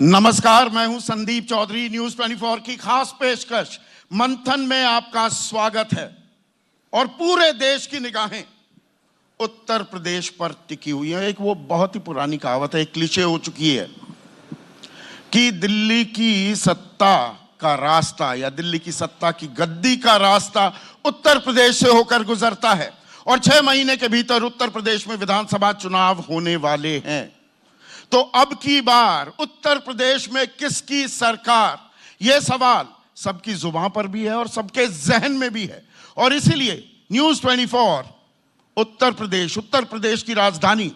नमस्कार, मैं हूं संदीप चौधरी। न्यूज 24 की खास पेशकश मंथन में आपका स्वागत है। और पूरे देश की निगाहें उत्तर प्रदेश पर टिकी हुई है। एक वो बहुत ही पुरानी कहावत है, एक क्लीशे हो चुकी है कि दिल्ली की सत्ता का रास्ता या दिल्ली की सत्ता की गद्दी का रास्ता उत्तर प्रदेश से होकर गुजरता है। और 6 महीने के भीतर उत्तर प्रदेश में विधानसभा चुनाव होने वाले हैं। तो अब की बार उत्तर प्रदेश में किसकी सरकार, यह सवाल सबकी जुबान पर भी है और सबके जहन में भी है। और इसीलिए न्यूज 24 उत्तर प्रदेश की राजधानी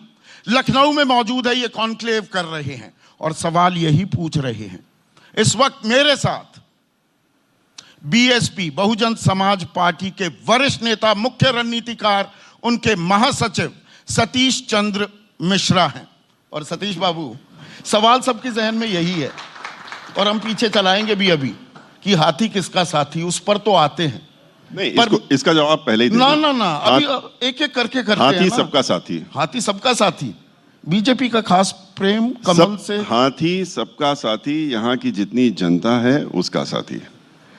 लखनऊ में मौजूद है। ये कॉन्क्लेव कर रहे हैं और सवाल यही पूछ रहे हैं। इस वक्त मेरे साथ बीएसपी बहुजन समाज पार्टी के वरिष्ठ नेता, मुख्य रणनीतिकार, उनके महासचिव सतीश चंद्र मिश्रा हैं। और सतीश बाबू, सवाल सबके जहन में यही है और हम पीछे चलाएंगे भी अभी कि हाथी किसका साथी, उस पर तो आते हैं। नहीं, इसका जवाब पहले ही ना अभी एक एक करके करते हैं। हाथी सबका साथी, हाथी सबका साथी। बीजेपी का खास प्रेम कमल से। हाथी सबका साथी यहाँ की जितनी जनता है उसका साथी है।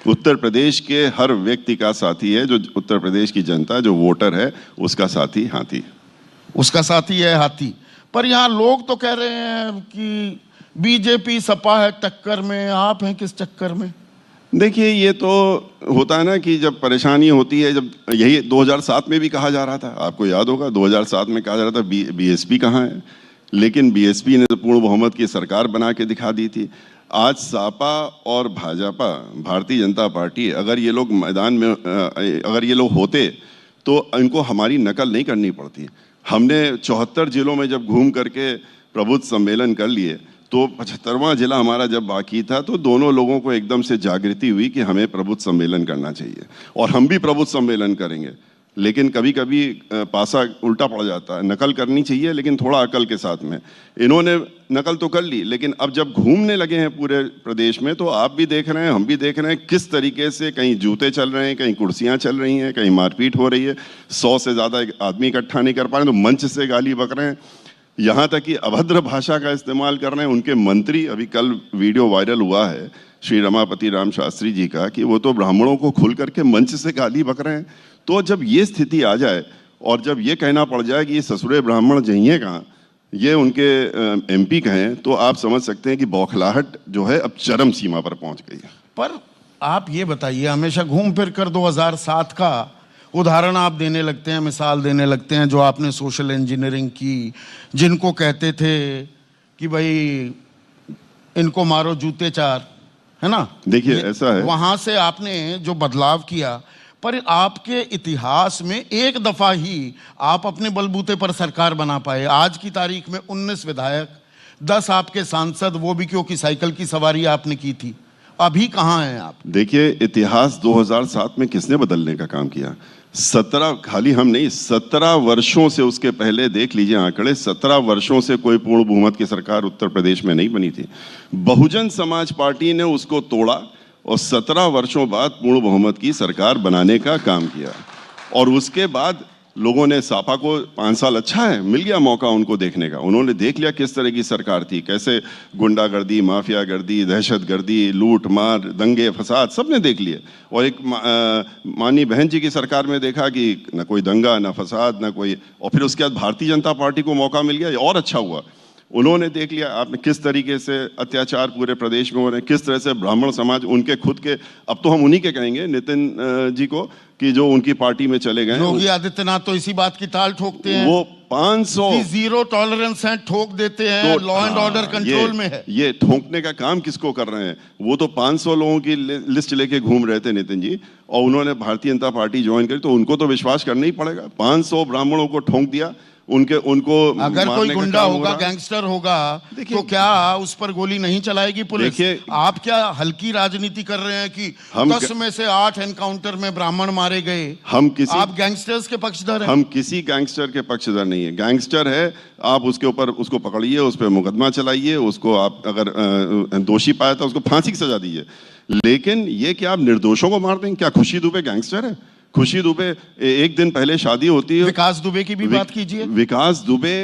उत्तर प्रदेश के हर व्यक्ति का साथी है। जो उत्तर प्रदेश की जनता, जो वोटर है, उसका साथी हाथी, उसका साथी है हाथी। पर यहाँ लोग तो कह रहे हैं कि बीजेपी सपा है टक्कर में, आप हैं किस चक्कर में? देखिए, ये तो होता है ना कि जब परेशानी होती है, जब यही 2007 में भी कहा जा रहा था, आपको याद होगा 2007 में कहा जा रहा था बीएसपी कहाँ है, लेकिन बीएसपी ने तो पूर्ण बहुमत की सरकार बना के दिखा दी थी। आज सपा और भाजपा, भारतीय जनता पार्टी, अगर ये लोग मैदान में अगर ये लोग होते तो इनको हमारी नकल नहीं करनी पड़ती। हमने 74 जिलों में जब घूम करके प्रबुद्ध सम्मेलन कर लिए तो 75वां जिला हमारा जब बाकी था तो दोनों लोगों को एकदम से जागृति हुई कि हमें प्रबुद्ध सम्मेलन करना चाहिए और हम भी प्रबुद्ध सम्मेलन करेंगे। लेकिन कभी कभी पासा उल्टा पड़ जाता है। नकल करनी चाहिए लेकिन थोड़ा अकल के साथ में। इन्होंने नकल तो कर ली, लेकिन अब जब घूमने लगे हैं पूरे प्रदेश में तो आप भी देख रहे हैं, हम भी देख रहे हैं किस तरीके से कहीं जूते चल रहे हैं, कहीं कुर्सियां चल रही हैं, कहीं मारपीट हो रही है। 100 से ज़्यादा आदमी इकट्ठा नहीं कर पा रहे तो मंच से गाली बक रहे हैं। यहाँ तक कि अभद्र भाषा का इस्तेमाल कर रहे हैं। उनके मंत्री, अभी कल वीडियो वायरल हुआ है श्री रमापति राम शास्त्री जी का, कि वो तो ब्राह्मणों को खुल करके मंच से गाली बक रहे हैं। तो जब ये स्थिति आ जाए और जब ये कहना पड़ जाए कि ये ससुरे ब्राह्मण जहिए कहाँ, ये उनके एमपी कहें, तो आप समझ सकते हैं कि बौखलाहट जो है अब चरम सीमा पर पहुंच गई है। पर आप ये बताइए, हमेशा घूम फिर कर 2007 का उदाहरण आप देने लगते हैं, मिसाल देने लगते हैं, जो आपने सोशल इंजीनियरिंग की, जिनको कहते थे कि भाई इनको मारो जूते चार, है ना? देखिए, ऐसा है, वहां से आपने जो बदलाव किया, पर आपके इतिहास में एक दफा ही आप अपने बलबूते पर सरकार बना पाए। आज की तारीख में 19 विधायक, 10 आपके सांसद, वो भी क्योंकि साइकिल की सवारी आपने की थी। अभी कहाँ हैं आप? देखिए, इतिहास 2007 में किसने बदलने का काम किया? 17, खाली हम नहीं, 17 वर्षों से, उसके पहले देख लीजिए आंकड़े, 17 वर्षों से कोई पूर्ण बहुमत की सरकार उत्तर प्रदेश में नहीं बनी थी। बहुजन समाज पार्टी ने उसको तोड़ा और 17 वर्षों बाद पूर्ण बहुमत की सरकार बनाने का काम किया। और उसके बाद लोगों ने सपा को 5 साल, अच्छा है, मिल गया मौका उनको देखने का। उन्होंने देख लिया किस तरह की सरकार थी, कैसे गुंडागर्दी, माफियागर्दी, दहशतगर्दी, लूट मार, दंगे फसाद, सब ने देख लिए। और एक माननीय बहन जी की सरकार में देखा कि न कोई दंगा, न फसाद, न कोई। और फिर उसके बाद भारतीय जनता पार्टी को मौका मिल गया और अच्छा हुआ। उन्होंने देख लिया आपने किस तरीके से अत्याचार पूरे प्रदेश में हो रहे हैं, किस तरह से ब्राह्मण समाज, उनके खुद के, अब तो हम उन्हीं के कहेंगे, नितिन जी को, कि जो उनकी पार्टी में चले गए। योगी आदित्यनाथ तो इसी बात की ताल ठोकते हैं, वो 500 जीरो टॉलरेंस है, ठोक देते हैं, तो लॉ एंड ऑर्डर कंट्रोल में है। ये ठोकने का काम किसको कर रहे हैं? वो तो 500 लोगों की लिस्ट लेके घूम रहे थे नितिन जी, और उन्होंने भारतीय जनता पार्टी ज्वाइन करी, तो उनको तो विश्वास करना ही पड़ेगा। 500 ब्राह्मणों को ठोक दिया, उनको अगर कोई गुंडा होगा, गैंगस्टर होगा, तो क्या उस पर गोली नहीं चलाएगी पुलिस? आप क्या हल्की राजनीति कर रहे हैं कि 10 में से 8 एनकाउंटर में ब्राह्मण मारे गए? आप गैंगस्टर्स के पक्षधर हैं? हम किसी गैंगस्टर के पक्षधर नहीं है। गैंगस्टर है, आप उसके ऊपर उसको पकड़िए, उस पर मुकदमा चलाइए, उसको आप अगर दोषी पाया तो उसको फांसी की सजा दीजिए। लेकिन ये कि आप निर्दोषों को मार देंगे, क्या खुशी दुबे गैंगस्टर है? खुशी दुबे एक दिन पहले शादी होती है। विकास दुबे की भी बात कीजिए। विकास दुबे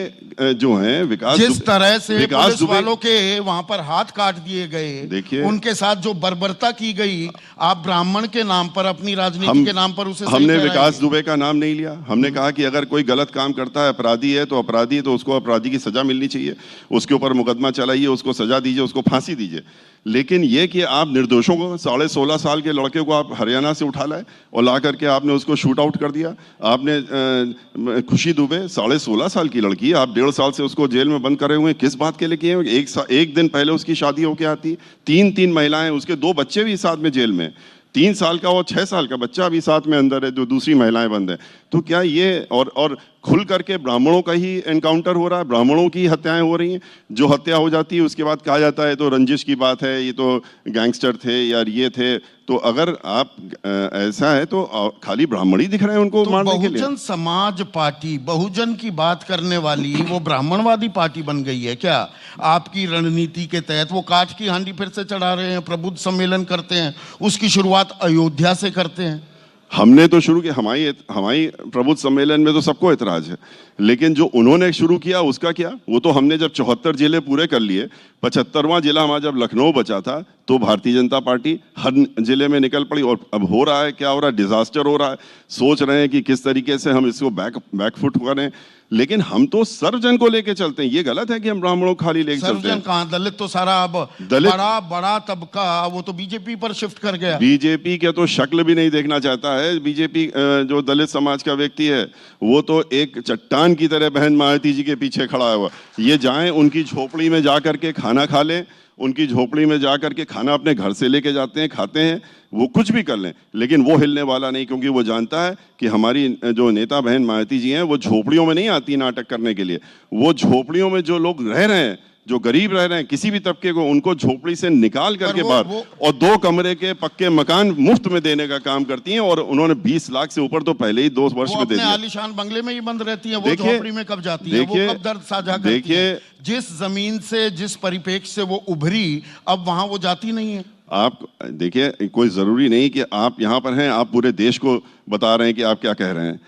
जो हैं, विकास जिस तरह से विकास पुलिस दुबे वालों के वहां पर हाथ काट दिए गए, देखिए, उनके साथ जो बर्बरता की गई, आप ब्राह्मण के नाम पर, अपनी राजनीति के नाम पर उसे सही हमने ठहराएंगे? विकास दुबे का नाम नहीं लिया। हमने कहा कि अगर कोई गलत काम करता है, अपराधी है तो अपराधी है, तो उसको अपराधी की सजा मिलनी चाहिए, उसके ऊपर मुकदमा चलाइए, उसको सजा दीजिए, उसको फांसी दीजिए। लेकिन ये कि आप निर्दोषों को, 16.5 साल के लड़के को आप हरियाणा से उठा लाए और ला करके आपने उसको शूट आउट कर दिया। आपने खुशी दुबे 16.5 साल की लड़की, आप 1.5 साल से उसको जेल में बंद करे हुए हैं। किस बात के लिए किए हैं? एक दिन पहले उसकी शादी होके आती, 3 महिलाएं, उसके 2 बच्चे भी साथ में जेल में, 3 साल का और 6 साल का बच्चा भी साथ में अंदर है, जो दूसरी महिलाएं बंद है। तो क्या ये और खुल करके ब्राह्मणों का ही एनकाउंटर हो रहा है, ब्राह्मणों की हत्याएं हो रही हैं। जो हत्या हो जाती है उसके बाद कहा जाता है तो रंजिश की बात है, ये तो गैंगस्टर थे यार, ये थे। तो अगर आप ऐसा है तो खाली ब्राह्मण ही दिख रहे हैं उनको तो मारने के लिए। बहुजन समाज पार्टी, बहुजन की बात करने वाली, वो ब्राह्मणवादी पार्टी बन गई है क्या आपकी रणनीति के तहत? वो काठ की हांडी फिर से चढ़ा रहे हैं, प्रबुद्ध सम्मेलन करते हैं, उसकी शुरुआत अयोध्या से करते हैं। हमने तो शुरू किया, हमारी प्रबुद्ध सम्मेलन में तो सबको ऐतराज है, लेकिन जो उन्होंने शुरू किया उसका क्या? वो तो हमने जब 74 जिले पूरे कर लिए, 75वां जिला हमारा जब लखनऊ बचा था, तो भारतीय जनता पार्टी हर जिले में निकल पड़ी। और अब हो रहा है क्या? हो रहा है, डिजास्टर हो रहा है। सोच रहे हैं कि किस तरीके से हम इसको बैकफुट करें, लेकिन हम तो सर्वजन को लेके चलते हैं। ये गलत है कि हम ब्राह्मणों को खाली लेके चलते हैं। कहाँ? दलित तो सारा अब दलित बड़ा तबका वो तो बीजेपी पर शिफ्ट कर गया। बीजेपी के तो शक्ल भी नहीं देखना चाहता है। बीजेपी जो दलित समाज का व्यक्ति है वो तो एक चट्टान की तरह बहन मायावती जी के पीछे खड़ा हुआ। ये जाएं उनकी झोपड़ी में जा करके खाना खा लें, उनकी झोपड़ी में जा करके खाना अपने घर से लेके जाते हैं, खाते हैं, वो कुछ भी कर लें, लेकिन वो हिलने वाला नहीं, क्योंकि वो जानता है कि हमारी जो नेता बहन मायावती जी हैं वो झोपड़ियों में नहीं आती नाटक करने के लिए। वो झोपड़ियों में जो लोग रह रहे हैं, जो गरीब रह रहे हैं किसी भी तबके को, उनको झोपड़ी से निकाल करके बाहर और 2 कमरे के पक्के मकान मुफ्त में देने का काम करती हैं। और उन्होंने 20 लाख से ऊपर तो पहले ही 2 वर्ष में दे दिया। आलीशान बंगले में ही बंद रहती है, वो झोपड़ी में कब जाती है? वो कब दर्द साझा करती है? जिस जमीन से, जिस परिप्रेक्ष्य से वो उभरी, अब वहां वो जाती नहीं है। आप देखिए, कोई जरूरी नहीं कि आप यहाँ पर हैं, आप पूरे देश को बता रहे हैं कि आप क्या कह रहे हैं।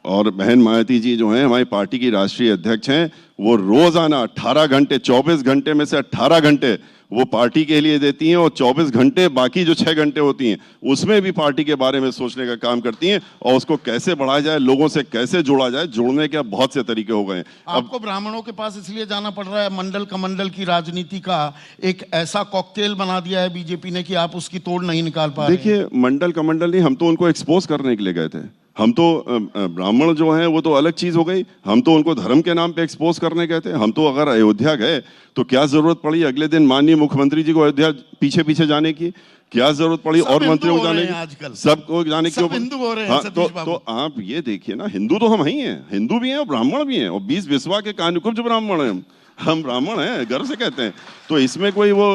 और बहन मायावती जी जो हैं, हमारी पार्टी की राष्ट्रीय अध्यक्ष हैं, वो रोजाना 18 घंटे, 24 घंटे में से 18 घंटे वो पार्टी के लिए देती हैं, और 24 घंटे बाकी जो 6 घंटे होती हैं उसमें भी पार्टी के बारे में सोचने का काम करती हैं, और उसको कैसे बढ़ाया जाए, लोगों से कैसे जोड़ा जाए। जोड़ने के बहुत से तरीके हो गए हैं। आपको ब्राह्मणों के पास इसलिए जाना पड़ रहा है, मंडल कमंडल की राजनीति का एक ऐसा कॉकटेल बना दिया है बीजेपी ने कि आप उसकी तोड़ नहीं निकाल पा रहे। देखिए, मंडल कमंडल नहीं, हम तो उनको एक्सपोज करने के लिए गए थे। हम तो ब्राह्मण जो हैं वो तो अलग चीज हो गई, हम तो उनको धर्म के नाम पे एक्सपोज करने गए थे। हम तो अगर अयोध्या गए तो क्या जरूरत पड़ी अगले दिन माननीय मुख्यमंत्री जी को अयोध्या पीछे पीछे जाने की? क्या जरूरत पड़ी और मंत्रियों को जाने की? सबको जाने की। हाँ, तो आप ये देखिए ना, हिंदू तो हम ही हैं, हिंदू भी हैं और ब्राह्मण भी हैं, और 20 बिस्वा के कानुकुब्ज ब्राह्मण हैं हम ब्राह्मण हैं, गर्व से कहते हैं। तो इसमें कोई वो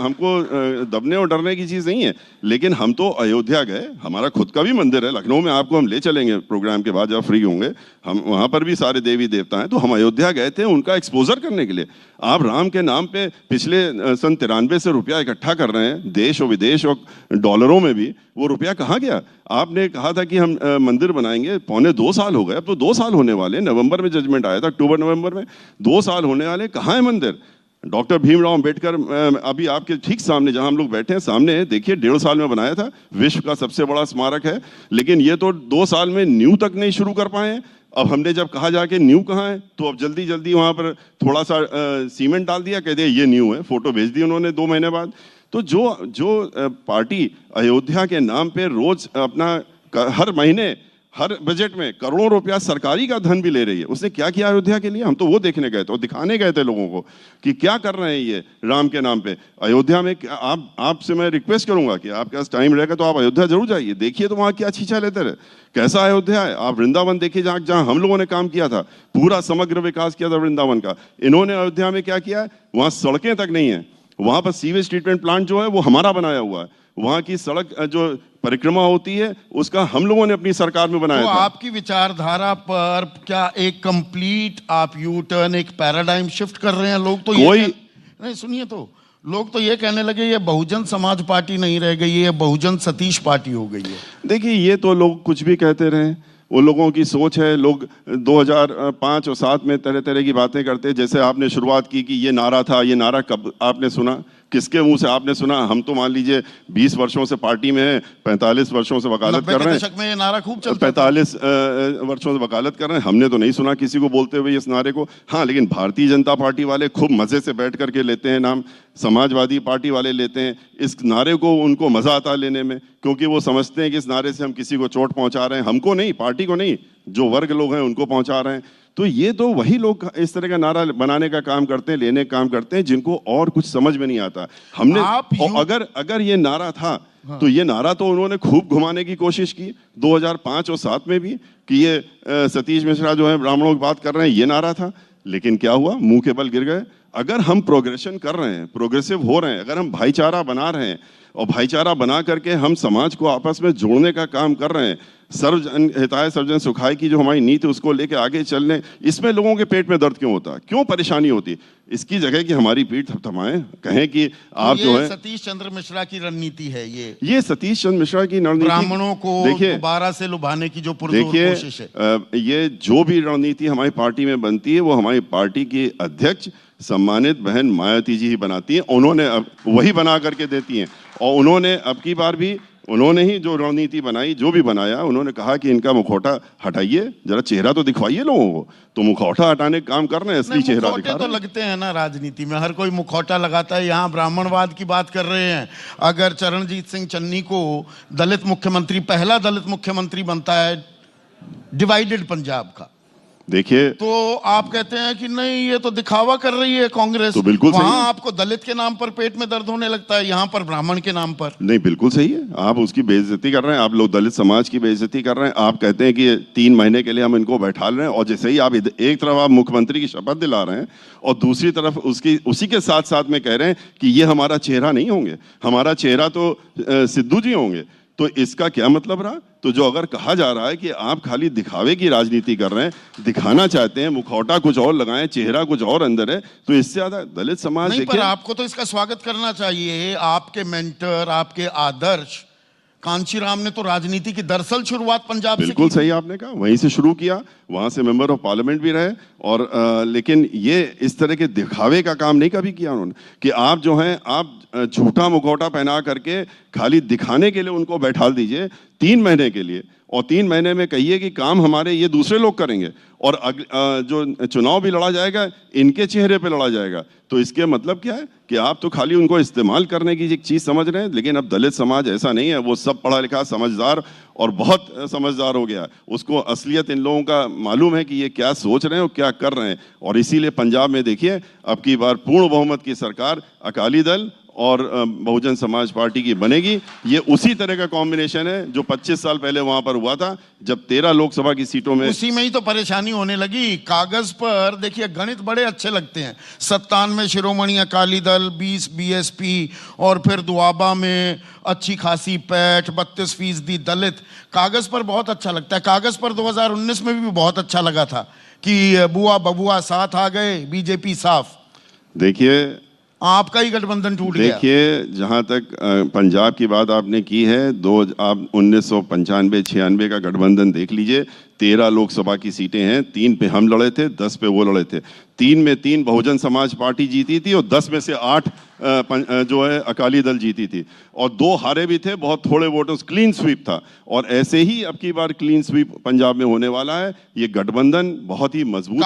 हमको दबने और डरने की चीज़ नहीं है। लेकिन हम तो अयोध्या गए, हमारा खुद का भी मंदिर है लखनऊ में, आपको हम ले चलेंगे प्रोग्राम के बाद जब फ्री होंगे। हम वहाँ पर भी सारे देवी देवता हैं, तो हम अयोध्या गए थे उनका एक्सपोजर करने के लिए। आप राम के नाम पे पिछले सन 93 से रुपया इकट्ठा कर रहे हैं, देश और विदेश और डॉलरों में भी। वो रुपया कहाँ गया? आपने कहा था कि हम मंदिर बनाएंगे, 2.25 साल हो गए, अब तो 2 साल होने वाले। नवंबर में जजमेंट आया था, अक्टूबर नवंबर में 2 साल होने वाले। कहाँ है मंदिर? डॉक्टर भीमराव अंबेडकर अभी आपके ठीक सामने जहां हम लोग बैठे हैं, सामने देखिए, 1.5 साल में बनाया था, विश्व का सबसे बड़ा स्मारक है, लेकिन ये तो 2 साल में न्यू तक नहीं शुरू कर पाए हैं। अब हमने जब कहा जाके न्यू कहाँ है, तो अब जल्दी जल्दी वहां पर थोड़ा सा सीमेंट डाल दिया, कह दिया ये न्यू है, फोटो भेज दी उन्होंने 2 महीने बाद। तो जो पार्टी अयोध्या के नाम पे रोज अपना हर महीने हर बजट में करोड़ों रुपया सरकारी का धन भी ले रही है, उसने क्या किया अयोध्या के लिए? हम तो वो देखने गए थे और दिखाने गए थे लोगों को कि क्या कर रहे हैं ये राम के नाम पे अयोध्या में। आपसे मैं रिक्वेस्ट करूंगा कि आपके पास टाइम रहेगा तो आप अयोध्या जरूर जाइए, देखिए तो वहाँ क्या छीछा लेते रहे, कैसा अयोध्या है। आप वृंदावन देखिए, जहाँ हम लोगों ने काम किया था, पूरा समग्र विकास किया था वृंदावन का। इन्होंने अयोध्या में क्या किया है? वहाँ सड़कें तक नहीं है, वहाँ पर सीवेज ट्रीटमेंट प्लांट जो है वो हमारा बनाया हुआ है, वहाँ की सड़क जो परिक्रमा होती है उसका हम लोगों ने अपनी सरकार में बनाया तो था। आपकी विचारधारा पर क्या एक कंप्लीट आप यू टर्न, एक पैराडाइम शिफ्ट कर रहे हैं? लोग तो कोई नहीं, सुनिए, तो लोग तो ये कहने लगे ये बहुजन समाज पार्टी नहीं रह गई, ये बहुजन सतीश पार्टी हो गई है। देखिए, ये तो लोग कुछ भी कहते रहे, वो लोगों की सोच है। लोग 2005 और 7 में तरह तरह की बातें करते, जैसे आपने शुरुआत की कि ये नारा था, ये नारा कब आपने सुना, किसके मुंह से आपने सुना? हम तो मान लीजिए 20 वर्षों से पार्टी में हैं, 45 वर्षों से वकालत कर रहे हैं। 90 के दशक में ये नारा खूब चलता था। 45 वर्षों से वकालत कर रहे हैं, हमने तो नहीं सुना किसी को बोलते हुए इस नारे को। हाँ, लेकिन भारतीय जनता पार्टी वाले खूब मजे से बैठ करके लेते हैं नाम, समाजवादी पार्टी वाले लेते हैं इस नारे को, उनको मजा आता है लेने में, क्योंकि वो समझते हैं कि इस नारे से हम किसी को चोट पहुंचा रहे हैं, हमको नहीं, पार्टी को नहीं, जो वर्ग लोग हैं उनको पहुंचा रहे हैं। तो ये तो वही लोग इस तरह का नारा बनाने का काम करते हैं, लेने का काम करते हैं, जिनको और कुछ समझ में नहीं आता। हमने अगर ये नारा था, हाँ, तो ये नारा तो उन्होंने खूब घुमाने की कोशिश की 2005 और 7 में भी, कि ये सतीश मिश्रा जो है ब्राह्मणों की बात कर रहे हैं, ये नारा था। लेकिन क्या हुआ? मुंह के बल गिर गए। अगर हम प्रोग्रेशन कर रहे हैं, प्रोग्रेसिव हो रहे हैं, अगर हम भाईचारा बना रहे हैं और भाईचारा बना करके हम समाज को आपस में जोड़ने का काम कर रहे हैं, सर्वजन हिताय सर्वजन सुखाय की जो हमारी नीति उसको लेके आगे चलने, इसमें लोगों के पेट में दर्द क्यों होता है, क्यों परेशानी होती? इसकी जगह कि हमारी पीठ थपथपाएं, कहें कि आप जो है, सतीश चंद्र मिश्रा की रणनीति है ये सतीश चंद्र मिश्रा की रणनीति, ब्राह्मणों को दोबारा से लुभाने की जो पुरजोर कोशिश है। ये जो भी रणनीति हमारी पार्टी में बनती है, वो हमारी पार्टी की अध्यक्ष सम्मानित बहन मायावती जी ही बनाती हैं, उन्होंने अब वही बना करके देती हैं। और उन्होंने अब की बार भी उन्होंने ही जो रणनीति बनाई, जो भी बनाया, उन्होंने कहा कि इनका मुखौटा हटाइए, जरा चेहरा तो दिखवाइए लोगों को। तो मुखौटा हटाने का काम कर रहे हैं, असली चेहरा दिखा रहे हैं। तो लगते हैं ना, राजनीति में हर कोई मुखौटा लगाता है। यहाँ ब्राह्मणवाद की बात कर रहे हैं, अगर चरणजीत सिंह चन्नी को दलित मुख्यमंत्री, पहला दलित मुख्यमंत्री बनता है डिवाइडेड पंजाब का, देखिए, तो आप कहते हैं कि नहीं ये तो दिखावा कर रही है कांग्रेस। तो बिल्कुल वहां आपको दलित के नाम पर पेट में दर्द होने लगता है, यहाँ पर ब्राह्मण के नाम पर नहीं। बिल्कुल सही है, आप उसकी बेइज्जती कर रहे हैं, आप लोग दलित समाज की बेइज्जती कर रहे हैं। आप कहते हैं कि 3 महीने के लिए हम इनको बैठा रहे हैं, और जैसे ही आप एक तरफ आप मुख्यमंत्री की शपथ दिला रहे हैं और दूसरी तरफ उसी के साथ साथ में कह रहे हैं कि ये हमारा चेहरा नहीं होंगे, हमारा चेहरा तो सिद्धू जी होंगे, तो इसका क्या मतलब रहा? तो जो अगर कहा जा रहा है कि आप खाली दिखावे की राजनीति कर रहे हैं, दिखाना चाहते हैं, मुखौटा कुछ और लगाएं, चेहरा कुछ और अंदर है, तो इससे ज्यादा दलित समाज नहीं। पर आपको तो इसका स्वागत करना चाहिए। आपके मेंटर, आपके आदर्श कांचीराम ने तो राजनीति की दरअसल शुरुआत पंजाब से की। बिल्कुल सही आपने कहा, वहीं से शुरू किया, वहां से मेंबर ऑफ पार्लियामेंट भी रहे, और लेकिन ये इस तरह के दिखावे का काम नहीं कभी किया उन्होंने, कि आप जो हैं आप झूठा मुखौटा पहना करके खाली दिखाने के लिए उनको बैठा दीजिए 3 महीने के लिए, और 3 महीने में कहिए कि काम हमारे ये दूसरे लोग करेंगे, और जो चुनाव भी लड़ा जाएगा इनके चेहरे पे लड़ा जाएगा। तो इसके मतलब क्या है कि आप तो खाली उनको इस्तेमाल करने की एक चीज समझ रहे हैं। लेकिन अब दलित समाज ऐसा नहीं है, वो सब पढ़ा लिखा, समझदार और बहुत समझदार हो गया। उसको असलियत इन लोगों का मालूम है कि ये क्या सोच रहे हैं और क्या कर रहे हैं। और इसीलिए पंजाब में देखिए, अब की बार पूर्ण बहुमत की सरकार अकाली दल और बहुजन समाज पार्टी की बनेगी। ये उसी तरह का कॉम्बिनेशन है जो 25 साल पहले वहां पर हुआ था, जब 13 लोकसभा की सीटों में, उसी में ही तो परेशानी होने लगी। कागज पर देखिए गणित बड़े अच्छे लगते हैं, 97 शिरोमणि अकाली दल, 20 बीएसपी, और फिर दुआबा में अच्छी खासी पैठ, 32% दलित। कागज पर बहुत अच्छा लगता है। कागज पर 2019 में भी बहुत अच्छा लगा था कि बुआ बबुआ साथ आ गए, बीजेपी साफ। देखिए, आपका ही गठबंधन टूट गया। देखिए, जहां तक पंजाब की बात आपने की है, आप 1995-96 का गठबंधन देख लीजिए। 13 लोकसभा की सीटें हैं, 3 पे हम लड़े थे, 10 पे वो लड़े थे। 3 में 3 बहुजन समाज पार्टी जीती थी, और 10 में से 8 जो है अकाली दल जीती थी, और 2 हारे भी थे, बहुत थोड़े वोटों से क्लीन स्वीप था। और ऐसे ही अब की बार क्लीन स्वीप पंजाब में होने वाला है। ये गठबंधन बहुत ही मजबूत,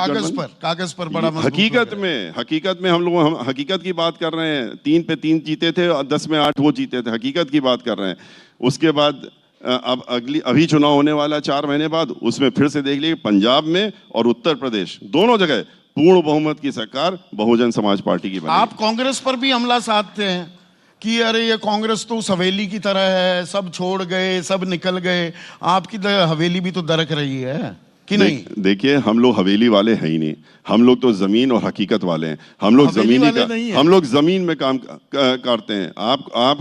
कागज पर बड़ा मजबूत। हकीकत में हम हकीकत की बात कर रहे हैं। 3 पे 3 जीते थे और 10 में 8 वो जीते थे, हकीकत की बात कर रहे हैं। उसके बाद अब अभी चुनाव होने वाला 4 महीने बाद, उसमें फिर से देख लीजिए पंजाब में और उत्तर प्रदेश दोनों जगह पूर्ण बहुमत की सरकार बहुजन समाज पार्टी की बनेगी। आप कांग्रेस पर भी हमला साधते हैं कि अरे ये कांग्रेस तो हवेली की तरह है, सब छोड़ गए, सब निकल गए। आपकी हवेली भी तो दरक रही है कि नहीं? देखिए, हम लोग हवेली वाले हैं ही नहीं, हम लोग तो जमीन और हकीकत वाले हैं। हम लोग जमीन में काम करते हैं। आप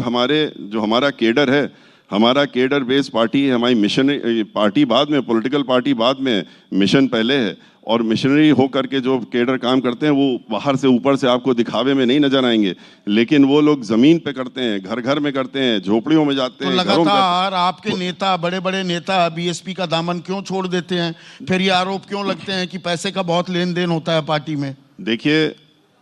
हमारा केडर है, हमारा केडर बेस्ड पार्टी है, हमारी मिशन पार्टी बाद में, पॉलिटिकल पार्टी बाद में, मिशन पहले है। और मिशनरी होकर के जो केडर काम करते हैं वो बाहर से ऊपर से आपको दिखावे में नहीं नजर आएंगे, लेकिन वो लोग जमीन पे करते हैं, घर घर में करते हैं, झोपड़ियों में जाते तो हैं, घरों में लगातार आपके नेता, बड़े बड़े नेता बीएसपी का दामन क्यों छोड़ देते हैं? फिर ये आरोप क्यों लगते हैं कि पैसे का बहुत लेन देन होता है पार्टी में? देखिए,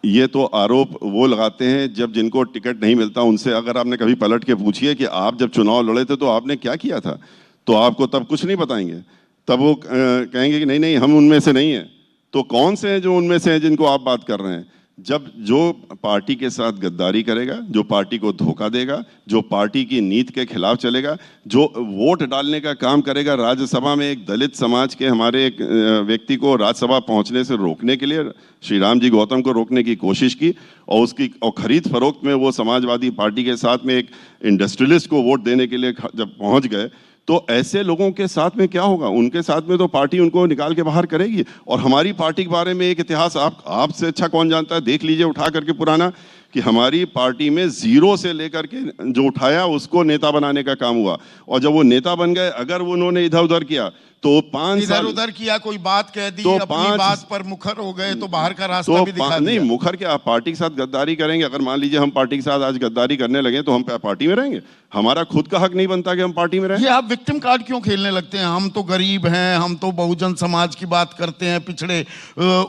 ये तो आरोप वो लगाते हैं जब जिनको टिकट नहीं मिलता उनसे अगर आपने कभी पलट के पूछिए कि आप जब चुनाव लड़े थे तो आपने क्या किया था, तो आपको तब कुछ नहीं बताएंगे। तब वो कहेंगे कि नहीं नहीं हम उनमें से नहीं हैं। तो कौन से हैं जो उनमें से हैं जिनको आप बात कर रहे हैं? जब जो पार्टी के साथ गद्दारी करेगा, जो पार्टी को धोखा देगा, जो पार्टी की नीति के खिलाफ चलेगा, जो वोट डालने का काम करेगा, राज्यसभा में एक दलित समाज के हमारे एक व्यक्ति को राज्यसभा पहुंचने से रोकने के लिए श्री राम जी गौतम को रोकने की कोशिश की और खरीद फरोख्त में वो समाजवादी पार्टी के साथ में एक इंडस्ट्रियलिस्ट को वोट देने के लिए जब पहुंच गए, तो ऐसे लोगों के साथ में क्या होगा? उनके साथ में तो पार्टी उनको निकाल के बाहर करेगी। और हमारी पार्टी के बारे में एक इतिहास आपसे अच्छा कौन जानता है? देख लीजिए उठा करके पुराना, कि हमारी पार्टी में जीरो से लेकर के जो उठाया उसको नेता बनाने का काम हुआ, और जब वो नेता बन गए अगर उन्होंने इधर उधर किया तो 5 इधर उधर किया, कोई बात कह दी, तो अपनी बात पर मुखर हो गए तो बाहर का रास्ता भी दिखा दिया। नहीं, मुखर क्या, आप पार्टी के साथ गद्दारी करेंगे? अगर मान लीजिए हम पार्टी के साथ आज गद्दारी करने लगे तो हम पार्टी में रहेंगे? हमारा खुद का हक नहीं बनता कि हम पार्टी में रहें? ये आप विक्टिम कार्ड क्यों खेलने लगते हैं? हम तो गरीब हैं, हम तो बहुजन समाज की बात करते हैं, पिछड़े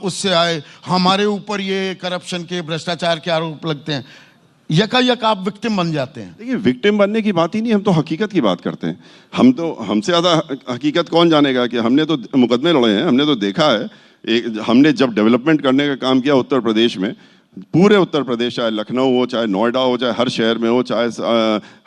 उससे आए, हमारे ऊपर ये करप्शन के, भ्रष्टाचार के आरोप लगते हैं, यकायक आप विक्टिम बन जाते हैं। देखिए, विक्टिम बनने की बात ही नहीं, हम तो हकीकत की बात करते हैं। हम तो, हमसे ज़्यादा हकीकत कौन जानेगा? कि हमने तो मुकदमे लड़े हैं, हमने तो देखा है। हमने जब डेवलपमेंट करने का काम किया उत्तर प्रदेश में, पूरे उत्तर प्रदेश, चाहे लखनऊ हो, चाहे नोएडा हो, चाहे हर शहर में हो, चाहे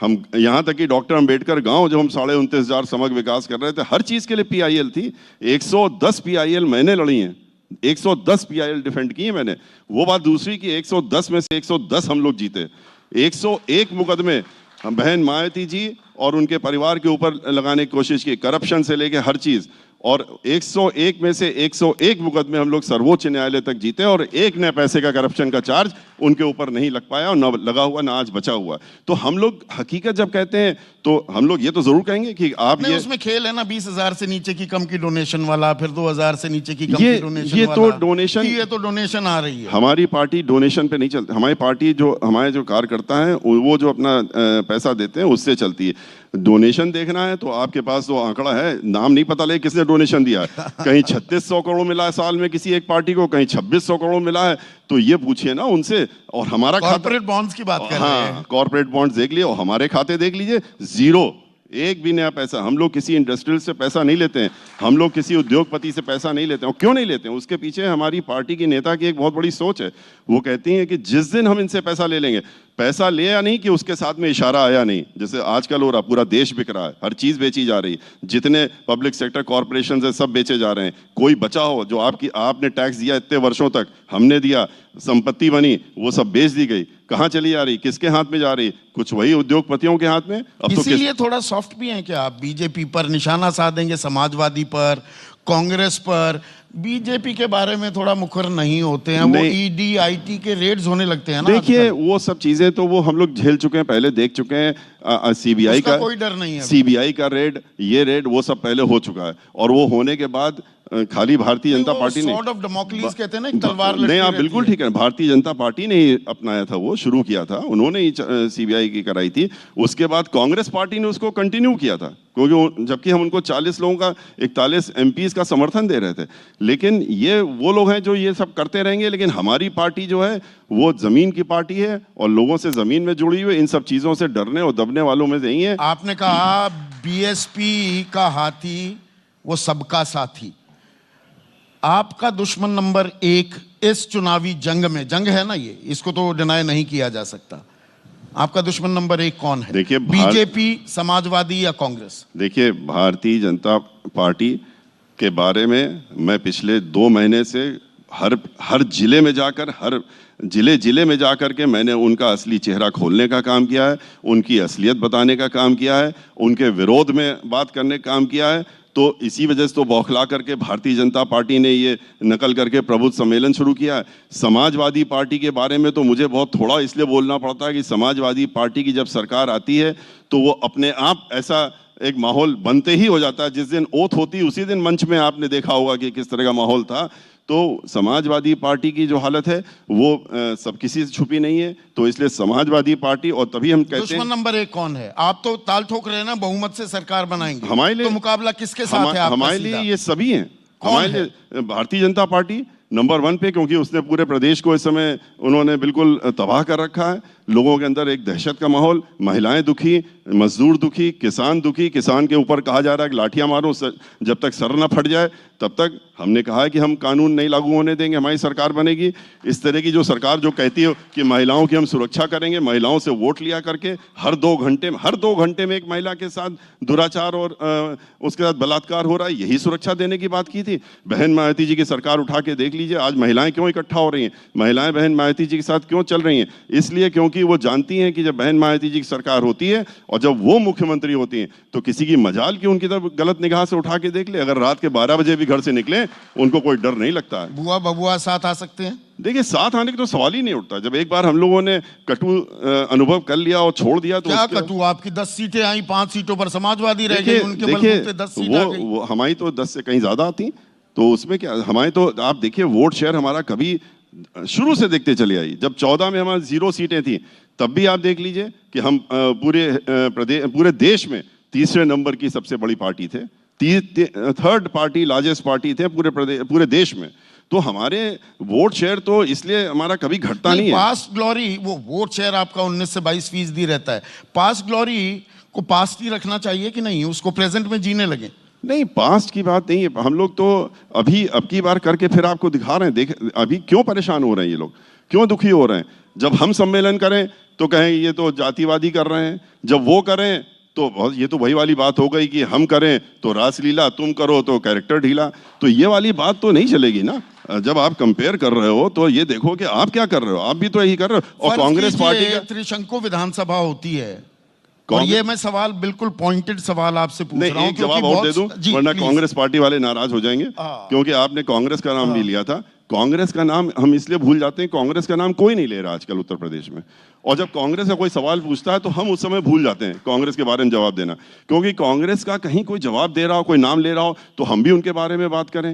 हम यहाँ तक कि डॉक्टर अंबेडकर गांव जब हम 29,500 समग्र विकास कर रहे थे, हर चीज़ के लिए PIL थी। 110 PIL मैंने लड़ी हैं, 110 PIL डिफेंड की है मैंने। वो बात दूसरी कि 110 में से 110 हम लोग जीते। 101 मुकदमे बहन मायावती जी और उनके परिवार के ऊपर लगाने की कोशिश की, करप्शन से लेके हर चीज, और 101 में से 101 मुकदमे हम लोग सर्वोच्च न्यायालय तक जीते, और एक नए पैसे का करप्शन का चार्ज उनके ऊपर नहीं लग पाया, और न लगा हुआ ना आज बचा हुआ। तो हम लोग हकीकत जब कहते हैं तो हम लोग ये तो जरूर कहेंगे कि आप ये उसमें खेल है ना, 20,000 से नीचे की कम की डोनेशन वाला, फिर 2,000 से नीचे की कम की डोनेशन ये वाला। तो डोनेशन, ये तो डोनेशन आ रही है। हमारी पार्टी डोनेशन पे नहीं चलती। हमारी पार्टी जो हमारे जो कार्यकर्ता हैं वो जो अपना पैसा देते हैं उससे चलती है। डोनेशन देखना है तो आपके पास तो आंकड़ा है, नाम नहीं पता लगे किसने डोनेशन दिया है। कहीं 3600 करोड़ मिला है साल में किसी एक पार्टी को, कहीं 2600 करोड़ मिला है, तो ये पूछिए ना उनसे। और हमारा कॉर्पोरेट बॉन्ड्स की बात कर रहे हैं। हाँ, कॉर्पोरेट बॉन्ड्स देख लिए और हमारे खाते देख लीजिए, जीरो, एक भी नया पैसा। हम लोग किसी इंडस्ट्रियल से पैसा नहीं लेते हैं, हम लोग किसी उद्योगपति से पैसा नहीं लेते हैं। और क्यों नहीं लेते हैं? उसके पीछे हमारी पार्टी की नेता की एक बहुत बड़ी सोच है। वो कहती हैं कि जिस दिन हम इनसे पैसा ले लेंगे, पैसा ले या नहीं कि उसके साथ में इशारा आया नहीं। जैसे आजकल हो रहा, पूरा देश बिक रहा है, हर चीज बेची जा रही, जितने पब्लिक सेक्टर कॉर्पोरेशन है सब बेचे जा रहे हैं। कोई बचा हो जो आपने टैक्स दिया इतने वर्षों तक, हमने दिया, संपत्ति बनी, वो सब बेच दी गई, कहाँ चली जा रही, किसके हाथ में जा रही? कुछ वही उद्योगपतियों के हाथ में। अब इसीलिए थोड़ा सॉफ्ट भी हैं क्या आप? बीजेपी पर निशाना साधेंगे, समाजवादी पर, कांग्रेस पर, बीजेपी के बारे में थोड़ा मुखर नहीं होते हैं। वो ED IT के रेड्स होने लगते हैं ना। देखिए, वो सब चीजें तो वो हम लोग झेल चुके हैं, पहले देख चुके हैं। CBI का कोई डर नहीं है। CBI का रेड, ये रेड, वो सब पहले हो चुका है। और वो होने के बाद खाली भारतीय जनता पार्टी ने, सॉर्ड ऑफ डेमोक्रेसी कहते हैं ना, एक तलवार नहीं, आप बिल्कुल ठीक है, भारतीय जनता पार्टी ने ही अपनाया था, वो शुरू किया था, उन्होंने ही CBI की कराई थी। उसके बाद कांग्रेस पार्टी ने उसको कंटिन्यू किया था, क्योंकि जबकि हम उनको 40 लोगों का, 41 MPs का समर्थन दे रहे थे। लेकिन ये वो लोग हैं जो ये सब करते रहेंगे। लेकिन हमारी पार्टी जो है वो जमीन की पार्टी है और लोगों से जमीन में जुड़ी हुई, इन सब चीजों से डरने और दबने वालों में नहीं है। आपने कहा BSP का हाथी वो सबका साथी। आपका दुश्मन नंबर 1 इस चुनावी जंग में, जंग है ना ये, इसको तो डिनाई नहीं किया जा सकता, आपका दुश्मन नंबर 1 कौन है? देखिए, बीजेपी, समाजवादी या कांग्रेस? देखिए, भारतीय जनता पार्टी के बारे में मैं पिछले 2 महीने से हर जिले में जाकर, हर जिले में जाकर के मैंने उनका असली चेहरा खोलने का काम किया है, उनकी असलियत बताने का काम किया है, उनके विरोध में बात करने का काम किया है। तो इसी वजह से तो बौखला करके भारतीय जनता पार्टी ने ये नकल करके प्रबुद्ध सम्मेलन शुरू किया है। समाजवादी पार्टी के बारे में तो मुझे बहुत थोड़ा इसलिए बोलना पड़ता है कि समाजवादी पार्टी की जब सरकार आती है तो वो अपने आप ऐसा एक माहौल बनते ही हो जाता है। जिस दिन ओथ होती है उसी दिन मंच में आपने देखा होगा कि किस तरह का माहौल था। तो समाजवादी पार्टी की जो हालत है वो सब किसी से छुपी नहीं है। तो इसलिए समाजवादी पार्टी, और तभी हम कहते दुश्मन हैं नंबर 1 कौन है? आप तो ताल ठोक रहे हैं ना, बहुमत से सरकार बनाएंगे। हमारे लिए तो मुकाबला किसके साथ है आपका? हमारे लिए सीधा ये सभी हैं। कौन हमारे लिए भारतीय जनता पार्टी नंबर 1 पे, क्योंकि उसने पूरे प्रदेश को इस समय उन्होंने बिल्कुल तबाह कर रखा है। लोगों के अंदर एक दहशत का माहौल, महिलाएं दुखी, मजदूर दुखी, किसान दुखी। किसान के ऊपर कहा जा रहा है कि लाठियां मारो, जब तक सर न फट जाए तब तक। हमने कहा है कि हम कानून नहीं लागू होने देंगे, हमारी सरकार बनेगी। इस तरह की जो सरकार जो कहती है कि महिलाओं की हम सुरक्षा करेंगे, महिलाओं से वोट लिया करके हर 2 घंटे में एक महिला के साथ दुराचार और उसके साथ बलात्कार हो रहा है, यही सुरक्षा देने की बात की थी। बहन मायावती जी की सरकार उठा के देख लीजिए, आज महिलाएं क्यों इकट्ठा हो रही हैं, महिलाएं बहन मायावती जी के साथ क्यों चल रही हैं? इसलिए क्योंकि वो जानती हैं कि जब बहन मायावती जी की सरकार होती है और जब वो मुख्यमंत्री होती हैं तो किसी की मजाल की उनकी तरफ गलत निगाह से उठा के देख ले। अगर रात के 12 बजे भी घर से निकले उनको कोई डर नहीं लगता है। बुआ बबुआ साथ आ सकते हैं? देखिए, साथ आने का तो सवाल ही नहीं उठता। जब एक बार हम लोगों ने कटु अनुभव कर लिया और छोड़ दिया तो क्या कटु? आपकी 10 सीटें आई, 5 सीटों पर समाजवादी रह गई, उनके बलबूते 10 सीटें आ गई। वो हमारी तो 10 से कहीं ज्यादा आती, तो उसमें क्या हमारे तो आप देखिए वोट शेयर हमारा कभी शुरू से देखते चले आई। जब 14 में हमारी 0 सीटें थी तब भी आप देख लीजिए कि हम पूरे देश में तीसरे नंबर की सबसे बड़ी पार्टी थे, 3rd पार्टी लार्जेस्ट पार्टी थे पूरे देश में। तो हमारे वोट शेयर तो इसलिए हमारा कभी घटता नहीं है। पास ग्लोरी, वो वोट शेयर आपका 19 से 22% रहता है। पास ग्लोरी को पास ही रखना चाहिए कि नहीं, उसको प्रेजेंट में जीने लगे? नहीं, पास्ट की बात नहीं है। हम लोग तो अभी अब की बार करके फिर आपको दिखा रहे हैं। देख अभी क्यों परेशान हो रहे हैं ये लोग, क्यों दुखी हो रहे हैं। जब हम सम्मेलन करें तो कहें ये तो जातिवादी कर रहे हैं, जब वो करें तो ये तो वही वाली बात हो गई कि हम करें तो रासलीला, तुम करो तो कैरेक्टर ढीला। तो ये वाली बात तो नहीं चलेगी ना। जब आप कंपेयर कर रहे हो तो ये देखो कि आप क्या कर रहे हो, आप भी तो यही कर रहे हो। और कांग्रेस पार्टी का त्रिशंकु विधानसभा होती है, और ये मैं सवाल बिल्कुल पॉइंटेड सवाल आपसे पूछ रहा हूं। एक जवाब और दे दूं, वरना कांग्रेस पार्टी वाले नाराज हो जाएंगे, क्योंकि आपने कांग्रेस का नाम भी लिया था। कांग्रेस का नाम हम इसलिए भूल जाते हैं, कांग्रेस का नाम कोई नहीं ले रहा आजकल उत्तर प्रदेश में। और जब कांग्रेस का कोई सवाल पूछता है तो हम उस समय भूल जाते हैं कांग्रेस के बारे में जवाब देना, क्योंकि कांग्रेस का कहीं कोई जवाब दे रहा हो, कोई नाम ले रहा हो तो हम भी उनके बारे में बात करें।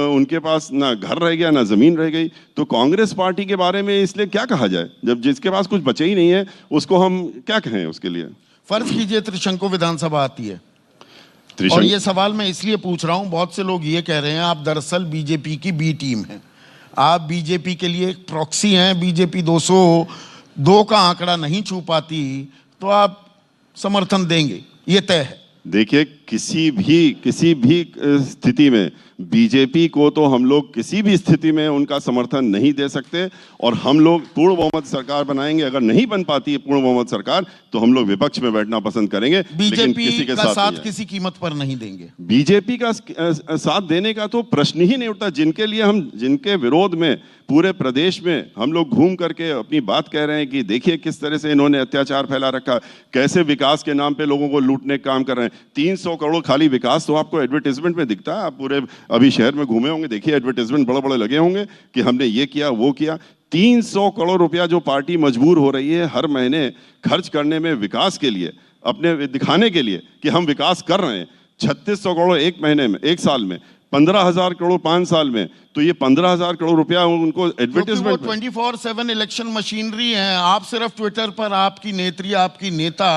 उनके पास ना घर रह गया ना जमीन रह गई। तो कांग्रेस पार्टी के बारे में इसलिए क्या कहा जाए, जब जिसके पास कुछ बचे ही नहीं है उसको हम क्या कहें उसके लिए। फर्ज कीजिए त्रिशंकु विधानसभा आती है, और ये सवाल मैं इसलिए पूछ रहा हूं, बहुत से लोग ये कह रहे हैं आप दरअसल बीजेपी की बी टीम हैं, आप बीजेपी के लिए एक प्रॉक्सी हैं, बीजेपी 202 का आंकड़ा नहीं छू पाती तो आप समर्थन देंगे, ये तय है। देखिए, किसी भी स्थिति में बीजेपी को तो हम लोग किसी भी स्थिति में उनका समर्थन नहीं दे सकते, और हम लोग पूर्ण बहुमत सरकार बनाएंगे। अगर नहीं बन पाती है पूर्ण बहुमत सरकार तो हम लोग विपक्ष में बैठना पसंद करेंगे, बीजेपी का साथ किसी कीमत पर नहीं देंगे। बीजेपी का साथ देने का तो प्रश्न ही नहीं उठता। जिनके विरोध में पूरे प्रदेश में हम लोग घूम करके अपनी बात कह रहे हैं कि देखिए किस तरह से इन्होंने अत्याचार फैला रखा, कैसे विकास के नाम पे लोगों को लूटने का काम कर रहे हैं। 300 करोड़ खाली विकास तो आपको एडवर्टाइजमेंट में दिखता है। आप पूरे अभी शहर में घूमे होंगे, देखिए एडवर्टाइजमेंट बड़े बड़े लगे होंगे कि हमने ये किया वो किया। 300 करोड़ रुपया जो पार्टी मजबूर हो रही है हर महीने खर्च करने में विकास के लिए, अपने दिखाने के लिए कि हम विकास कर रहे हैं। 3600 करोड़ एक महीने में, एक साल में, 15,000 करोड़ 5 साल में। तो ये 15,000 करोड़ रुपया उनको एडवर्टाइजमेंट, 24/7 इलेक्शन मशीनरी है। आप सिर्फ ट्विटर पर आपकी नेत्री, आपकी नेता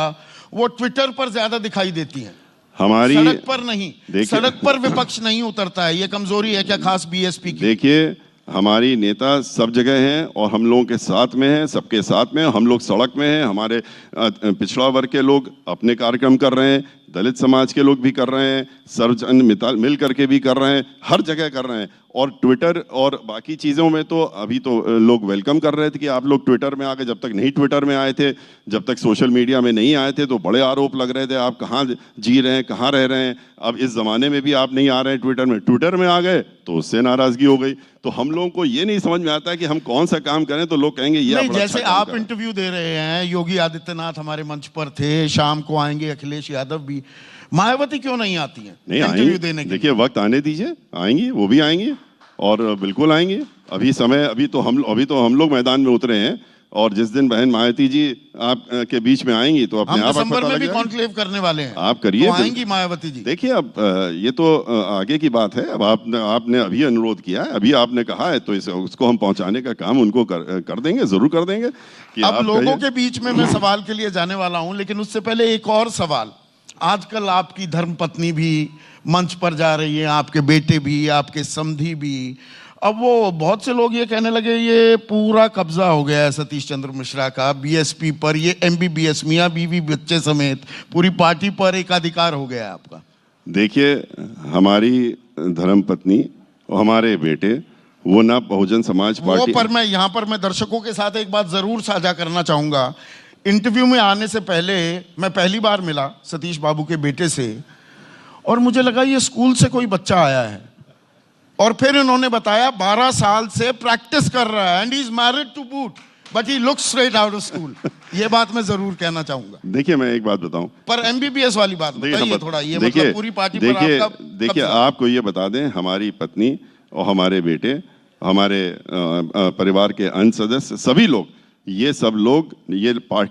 वो ट्विटर पर ज्यादा दिखाई देती हैं, हमारी सड़क पर नहीं। सड़क पर विपक्ष नहीं उतरता है, ये कमजोरी है क्या खास बीएसपी की? देखिए, हमारी नेता सब जगह हैं और हम लोगों के साथ में हैं, सबके साथ में। हम लोग सड़क में हैं, हमारे पिछड़ा वर्ग के लोग अपने कार्यक्रम कर रहे हैं, दलित समाज के लोग भी कर रहे हैं, सर्वजन मिल करके भी कर रहे हैं, हर जगह कर रहे हैं। और ट्विटर और बाकी चीज़ों में तो अभी तो लोग वेलकम कर रहे थे कि आप लोग ट्विटर में आ गए। जब तक नहीं ट्विटर में आए थे, जब तक सोशल मीडिया में नहीं आए थे तो बड़े आरोप लग रहे थे आप कहाँ जी रहे हैं, कहाँ रह रहे हैं। अब इस ज़माने में भी आप नहीं आ रहे हैं ट्विटर में, ट्विटर में आ गए तो उससे नाराज़गी हो गई। तो हम लोगों को ये नहीं समझ में आता कि हम कौन सा काम करें तो लोग कहेंगे ये नहीं। जैसे आप इंटरव्यू दे रहे हैं, योगी आदित्यनाथ हमारे मंच पर थे, शाम को आएंगे अखिलेश यादव भी, मायावती क्यों नहीं आती हैं इंटरव्यू देने के लिए? देखिए, वक्त आने दीजिए, आएंगी, वो भी आएंगी और बिल्कुल आएंगे। अभी तो हम लोग मैदान में उतरे हैं और जिस दिन बहन मायावती जी आप के बीच में आएंगी तो अपने हम आप दिसंबर पता में लग भी जाएगा। कॉन्क्लेव करने वाले हैं, आप करिए, तो आएंगी मायावती जी। देखिए अब ये तो आगे की बात है। अब आपने अभी अनुरोध किया है, अभी आपने कहा है, तो उसको हम पहुंचाने का काम उनको कर देंगे, जरूर कर देंगे कि अब आप लोगों कहिए। के बीच में मैं सवाल के लिए जाने वाला हूं, लेकिन उससे पहले एक और सवाल। आजकल आपकी धर्मपत्नी भी मंच पर जा रही है, आपके बेटे भी, आपके समधी भी। अब वो बहुत से लोग ये कहने लगे ये पूरा कब्जा हो गया है सतीश चंद्र मिश्रा का बीएसपी पर, ये एमबीबीएस मियां बीवी बच्चे समेत पूरी पार्टी पर एकाधिकार हो गया है आपका। देखिए, हमारी धर्मपत्नी और हमारे बेटे वो ना बहुजन समाज पार्टी पर मैं यहाँ पर मैं दर्शकों के साथ एक बात जरूर साझा करना चाहूंगा। इंटरव्यू में आने से पहले मैं पहली बार मिला सतीश बाबू के बेटे से, और मुझे लगा ये स्कूल से कोई बच्चा आया है, और फिर इन्होंने बताया 12 साल से प्रैक्टिस कर रहा है, and he is married to boot, but he looks straight out of school. ये बात मैं जरूर कहना चाहूंगा। देखिए, मैं एक बात बताऊं, पर एमबीबीएस वाली बात बताइए थोड़ा, ये मतलब पूरी पार्टी पर आपका देखिए आपको ये बता दें, हमारी पत्नी और हमारे बेटे, हमारे परिवार के अन्य सदस्य, सभी लोग, ये सब लोग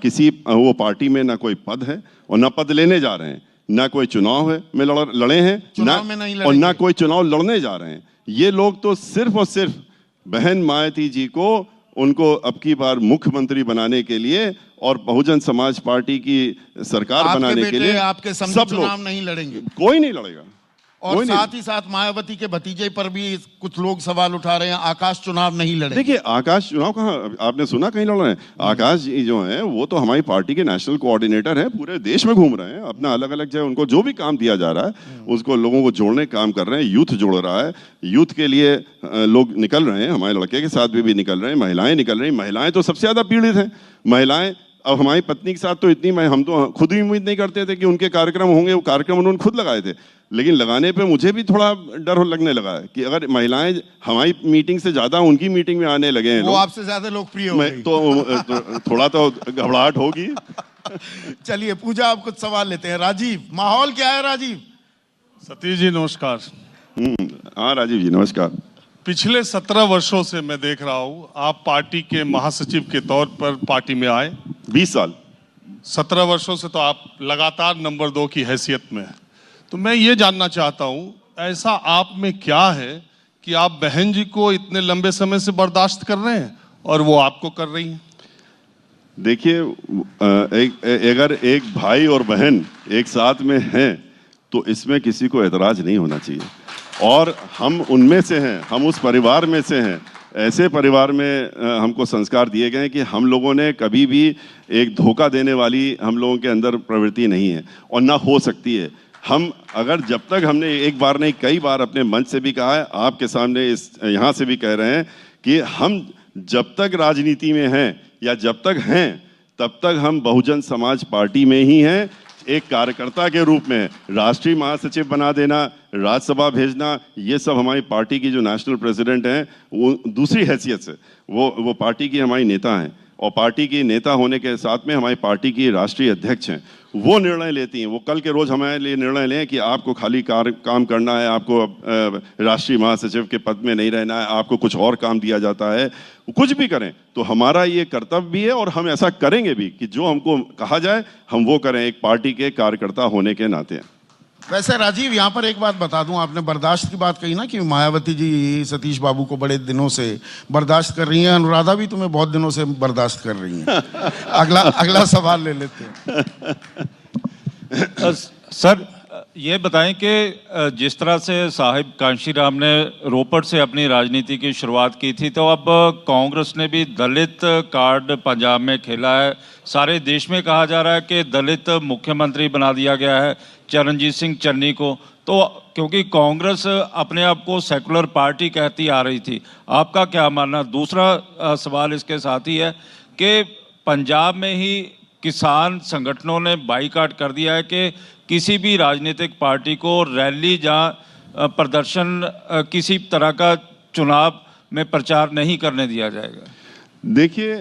किसी वो पार्टी में ना कोई पद है और ना पद लेने जा रहे हैं, ना कोई चुनाव है में लड़े हैं, और ना कोई चुनाव लड़ने जा रहे हैं। ये लोग तो सिर्फ और सिर्फ बहन मायावती जी को, उनको अब की बार मुख्यमंत्री बनाने के लिए और बहुजन समाज पार्टी की सरकार बनाने के लिए आपके समझ चुनाव नहीं लड़ेंगे, कोई नहीं लड़ेगा। और साथ ही साथ मायावती के भतीजे पर भी कुछ लोग सवाल उठा रहे हैं, आकाश चुनाव नहीं लड़े। देखिए, आकाश चुनाव कहाँ, आपने सुना कहीं लड़ रहे हैं? आकाश जी जो हैं वो तो हमारी पार्टी के नेशनल कोऑर्डिनेटर हैं, पूरे देश में घूम रहे हैं, अपना अलग अलग जगह उनको जो भी काम दिया जा रहा है उसको लोगों को जोड़ने काम कर रहे हैं। यूथ जोड़ रहा है, यूथ के लिए लोग निकल रहे हैं, हमारे लड़के के साथ भी निकल रहे हैं, महिलाएं निकल रही हैं। महिलाएं तो सबसे ज्यादा पीड़ित हैं। महिलाएं, अब हमारी पत्नी के साथ तो हम तो खुद ही उम्मीद नहीं करते थे कि उनके कार्यक्रम होंगे। वो कार्यक्रम उन्होंने खुद लगाए थे, लेकिन लगाने पे मुझे भी थोड़ा डर लगने लगा है कि अगर महिलाएं हमारी मीटिंग से ज्यादा उनकी मीटिंग में आने लगे हैं, वो आपसे ज्यादा लोकप्रिय हो गई, तो थोड़ा तो घबराहट होगी। चलिए पूजा, आप कुछ सवाल लेते हैं। राजीव, माहौल क्या है? राजीव। सतीश जी नमस्कार। हाँ राजीव जी नमस्कार। पिछले 17 वर्षों से मैं देख रहा हूँ आप पार्टी के महासचिव के तौर पर पार्टी में आए। 20 साल 17 वर्षों से तो आप लगातार नंबर 2 की हैसियत में हैं। तो मैं ये जानना चाहता हूँ, ऐसा आप में क्या है कि आप बहन जी को इतने लंबे समय से बर्दाश्त कर रहे हैं और वो आपको कर रही हैं? देखिए, अगर एक भाई और बहन एक साथ में हैं तो इसमें किसी को एतराज नहीं होना चाहिए, और हम उनमें से हैं, हम उस परिवार में से हैं। ऐसे परिवार में हमको संस्कार दिए गए हैं कि हम लोगों ने कभी भी एक धोखा देने वाली हम लोगों के अंदर प्रवृत्ति नहीं है और ना हो सकती है। हम अगर जब तक हमने एक बार नहीं कई बार अपने मंच से भी कहा है, आपके सामने इस यहाँ से भी कह रहे हैं कि हम जब तक राजनीति में हैं या जब तक हैं तब तक हम बहुजन समाज पार्टी में ही हैं, एक कार्यकर्ता के रूप में। राष्ट्रीय महासचिव बना देना, राज्यसभा भेजना, ये सब हमारी पार्टी की जो नेशनल प्रेसिडेंट हैं वो दूसरी हैसियत से वो पार्टी की हमारी नेता हैं, और पार्टी की नेता होने के साथ में हमारी पार्टी की राष्ट्रीय अध्यक्ष हैं। वो निर्णय लेती हैं, वो कल के रोज हमारे लिए निर्णय लें कि आपको खाली काम करना है, आपको राष्ट्रीय महासचिव के पद में नहीं रहना है, आपको कुछ और काम दिया जाता है, कुछ भी करें। तो हमारा ये कर्तव्य भी है और हम ऐसा करेंगे भी कि जो हमको कहा जाए हम वो करें, एक पार्टी के कार्यकर्ता होने के नाते। वैसे राजीव, यहाँ पर एक बात बता दूं, आपने बर्दाश्त की बात कही ना कि मायावती जी सतीश बाबू को बड़े दिनों से बर्दाश्त कर रही हैं, अनुराधा भी तुम्हें बहुत दिनों से बर्दाश्त कर रही हैं। अगला सवाल ले लेते हैं। सर ये बताएं कि जिस तरह से साहिब कांशीराम ने रोपड़ से अपनी राजनीति की शुरुआत की थी, तो अब कांग्रेस ने भी दलित कार्ड पंजाब में खेला है। सारे देश में कहा जा रहा है कि दलित मुख्यमंत्री बना दिया गया है चरणजीत सिंह चन्नी को। तो क्योंकि कांग्रेस अपने आप को सेकुलर पार्टी कहती आ रही थी, आपका क्या मानना? दूसरा सवाल इसके साथ ही है कि पंजाब में ही किसान संगठनों ने बाईकाट कर दिया है कि किसी भी राजनीतिक पार्टी को रैली या प्रदर्शन किसी तरह का चुनाव में प्रचार नहीं करने दिया जाएगा। देखिए,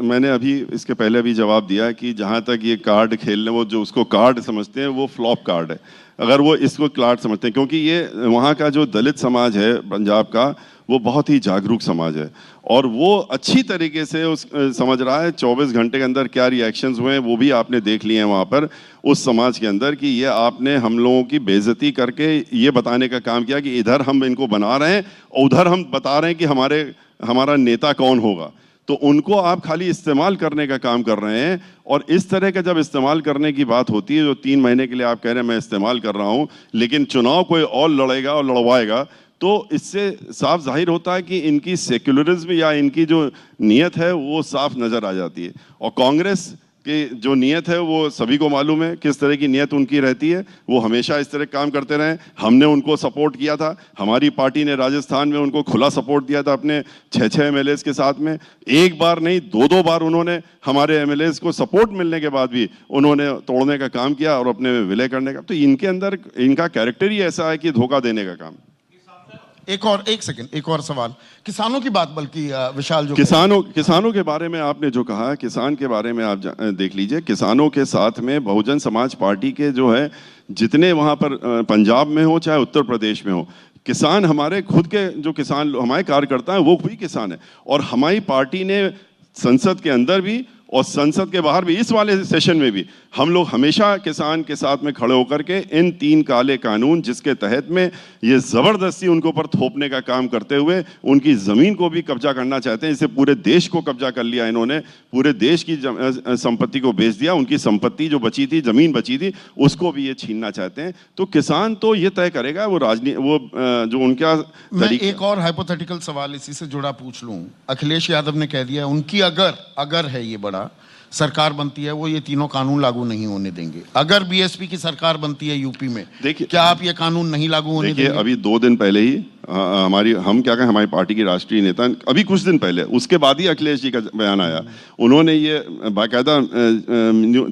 मैंने अभी इसके पहले भी जवाब दिया है कि जहाँ तक ये कार्ड खेलने, वो जो उसको कार्ड समझते हैं वो फ्लॉप कार्ड है। अगर वो इसको कार्ड समझते हैं, क्योंकि ये वहाँ का जो दलित समाज है पंजाब का, वो बहुत ही जागरूक समाज है और वो अच्छी तरीके से उस समझ रहा है 24 घंटे के अंदर क्या रिएक्शंस हुए हैं वो भी आपने देख लिए हैं वहाँ पर उस समाज के अंदर कि ये आपने हम लोगों की बेइज्जती करके ये बताने का काम किया कि इधर हम इनको बना रहे हैं और उधर हम बता रहे हैं कि हमारा नेता कौन होगा। तो उनको आप खाली इस्तेमाल करने का काम कर रहे हैं और इस तरह का जब इस्तेमाल करने की बात होती है जो 3 महीने के लिए आप कह रहे हैं मैं इस्तेमाल कर रहा हूं लेकिन चुनाव कोई और लड़ेगा और लड़वाएगा तो इससे साफ जाहिर होता है कि इनकी सेक्युलरिज्म या इनकी जो नीयत है वो साफ नजर आ जाती है। और कांग्रेस की जो नीयत है वो सभी को मालूम है किस तरह की नीयत उनकी रहती है। वो हमेशा इस तरह काम करते रहे। हमने उनको सपोर्ट किया था, हमारी पार्टी ने राजस्थान में उनको खुला सपोर्ट दिया था अपने 6 एमएलएस के साथ में। एक बार नहीं 2 बार उन्होंने हमारे एमएलएस को सपोर्ट मिलने के बाद भी उन्होंने तोड़ने का काम किया और अपने विलय करने का। तो इनके अंदर इनका कैरेक्टर ही ऐसा है कि धोखा देने का काम। एक और सवाल किसानों की बात, बल्कि विशाल जो किसानों के बारे में आपने जो कहा, किसान के बारे में आप देख लीजिए। किसानों के साथ में बहुजन समाज पार्टी के जो है जितने वहाँ पर पंजाब में हो चाहे उत्तर प्रदेश में हो, किसान हमारे खुद के जो किसान हमारे कार्यकर्ता हैं वो भी किसान है। और हमारी पार्टी ने संसद के अंदर भी और संसद के बाहर भी इस वाले सेशन में भी हम लोग हमेशा किसान के साथ में खड़े होकर के इन 3 काले कानून जिसके तहत में ये जबरदस्ती उनके ऊपर थोपने का काम करते हुए उनकी जमीन को भी कब्जा करना चाहते हैं। इसे पूरे देश को कब्जा कर लिया इन्होंने, पूरे देश की संपत्ति को बेच दिया। उनकी संपत्ति जो बची थी, जमीन बची थी, उसको भी ये छीनना चाहते हैं। तो किसान तो ये तय करेगा वो जो उनका। मैं एक और हाइपोथेटिकल सवाल इसी से जुड़ा पूछ लूं। अखिलेश यादव ने कह दिया उनकी अगर है ये बड़ा सरकार बनती है वो ये तीनों कानून लागू नहीं होने देंगे। अगर बीएसपी की सरकार बनती है यूपी में, देखिए क्या आप ये कानून नहीं लागू होने देंगे? अभी 2 दिन पहले ही हमारी पार्टी की राष्ट्रीय नेता अभी कुछ दिन पहले उसके बाद ही अखिलेश जी का बयान आया। उन्होंने ये बाकायदा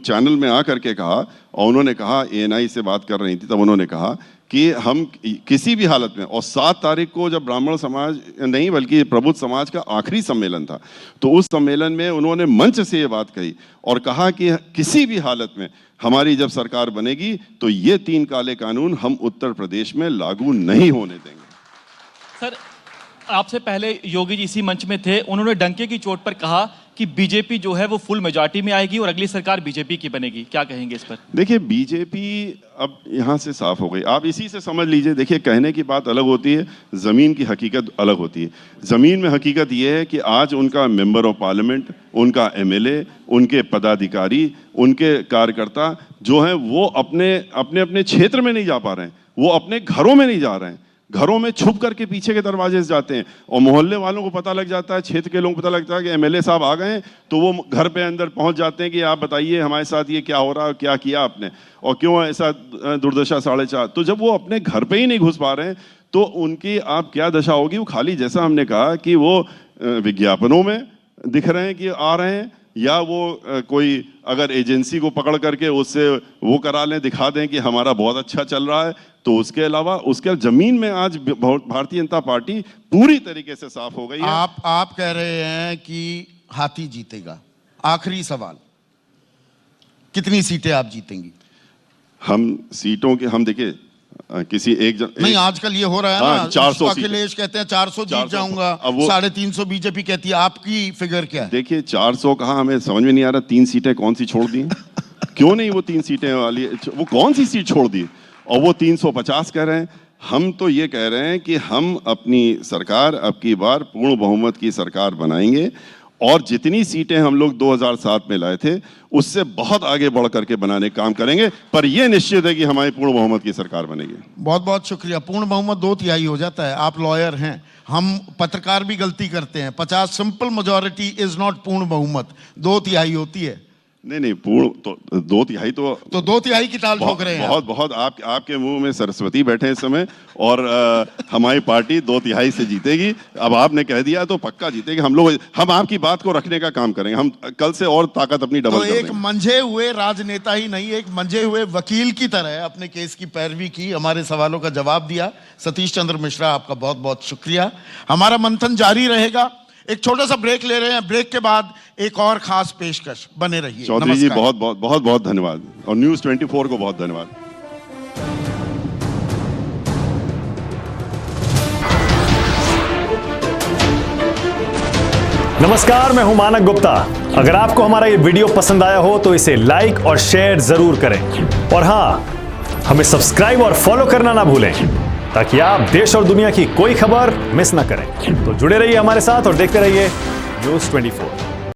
चैनल में आकर के कहा और उन्होंने कहा, एएनआई से बात कर रही थी तब उन्होंने कहा कि हम किसी भी हालत में, और 7 तारीख को जब ब्राह्मण समाज नहीं बल्कि प्रबुद्ध समाज का आखिरी सम्मेलन था तो उस सम्मेलन में उन्होंने मंच से ये बात कही और कहा कि किसी भी हालत में हमारी जब सरकार बनेगी तो ये 3 काले कानून हम उत्तर प्रदेश में लागू नहीं होने देंगे। सर, आपसे पहले योगी जी इसी मंच में थे, उन्होंने डंके की चोट पर कहा कि बीजेपी जो है वो फुल मेजॉरिटी में आएगी और अगली सरकार बीजेपी की बनेगी। क्या कहेंगे इस पर? देखिए बीजेपी अब यहाँ से साफ हो गई, आप इसी से समझ लीजिए। देखिए कहने की बात अलग होती है, जमीन की हकीकत अलग होती है। जमीन में हकीकत ये है कि आज उनका मेंबर ऑफ पार्लियामेंट, उनका एमएलए, उनके पदाधिकारी, उनके कार्यकर्ता जो हैं वो अपने अपने क्षेत्र में नहीं जा पा रहे हैं, वो अपने घरों में नहीं जा रहे हैं, घरों में छुप करके पीछे के दरवाजे से जाते हैं। और मोहल्ले वालों को पता लग जाता है, क्षेत्र के लोगों को पता लगता है कि एमएलए साहब आ गए हैं तो वो घर पे अंदर पहुंच जाते हैं कि आप बताइए हमारे साथ ये क्या हो रहा है, क्या किया आपने और क्यों ऐसा दुर्दशा 4.5। तो जब वो अपने घर पे ही नहीं घुस पा रहे हैं तो उनकी आप क्या दशा होगी। वो खाली जैसा हमने कहा कि वो विज्ञापनों में दिख रहे हैं कि आ रहे हैं, या वो कोई अगर एजेंसी को पकड़ करके उससे वो करा लें, दिखा दें कि हमारा बहुत अच्छा चल रहा है। तो उसके अलावा उसके जमीन में आज भारतीय जनता पार्टी पूरी तरीके से साफ हो गई है। आप कह रहे हैं कि हाथी जीतेगा। आखिरी सवाल, कितनी सीटें आप जीतेंगी? हम देखिए किसी एक नहीं, आजकल ये हो रहा है ना, 400 अखिलेश कहते हैं 400 जीत जाऊंगा, 350 बीजेपी कहती है। आपकी फिगर क्या है? देखिए 400 कहा, हमें समझ में नहीं आ रहा 3 सीटें कौन सी छोड़ दी क्यों नहीं वो 3 सीटें वाली, वो कौन सी सीट छोड़ दी और वो 350 कह रहे हैं। हम तो ये कह रहे हैं कि हम अपनी सरकार अब की बार पूर्ण बहुमत की सरकार बनाएंगे और जितनी सीटें हम लोग 2007 में लाए थे उससे बहुत आगे बढ़ करके बनाने का काम करेंगे। पर यह निश्चित है कि हमारी पूर्ण बहुमत की सरकार बनेगी। बहुत बहुत शुक्रिया। पूर्ण बहुमत 2/3 हो जाता है। आप लॉयर हैं, हम पत्रकार भी गलती करते हैं। 50 सिंपल मेजॉरिटी इज नॉट पूर्ण बहुमत, 2/3 होती है। नहीं पूर्ण तो 2/3 तो 2/3 की ताल ठोक रहे हैं। बहुत आपके मुंह में सरस्वती बैठे इस समय और हमारी पार्टी 2/3 से जीतेगी। अब आपने कह दिया तो पक्का जीतेगी। हम आपकी बात को रखने का काम करेंगे। हम कल से और ताकत अपनी डबल तो एक मंझे हुए राजनेता ही नहीं, एक मंझे हुए वकील की तरह अपने केस की पैरवी की, हमारे सवालों का जवाब दिया। सतीश चंद्र मिश्रा, आपका बहुत बहुत शुक्रिया। हमारा मंथन जारी रहेगा। एक छोटा सा ब्रेक ले रहे हैं, ब्रेक के बाद एक और खास पेशकश। बने रहिए। चौधरी जी बहुत धन्यवाद और न्यूज़ 24 को बहुत धन्यवाद। नमस्कार, मैं हूं मानक गुप्ता। अगर आपको हमारा ये वीडियो पसंद आया हो तो इसे लाइक और शेयर जरूर करें और हां, हमें सब्सक्राइब और फॉलो करना ना भूलें ताकि आप देश और दुनिया की कोई खबर मिस ना करें। तो जुड़े रहिए हमारे साथ और देखते रहिए News 24।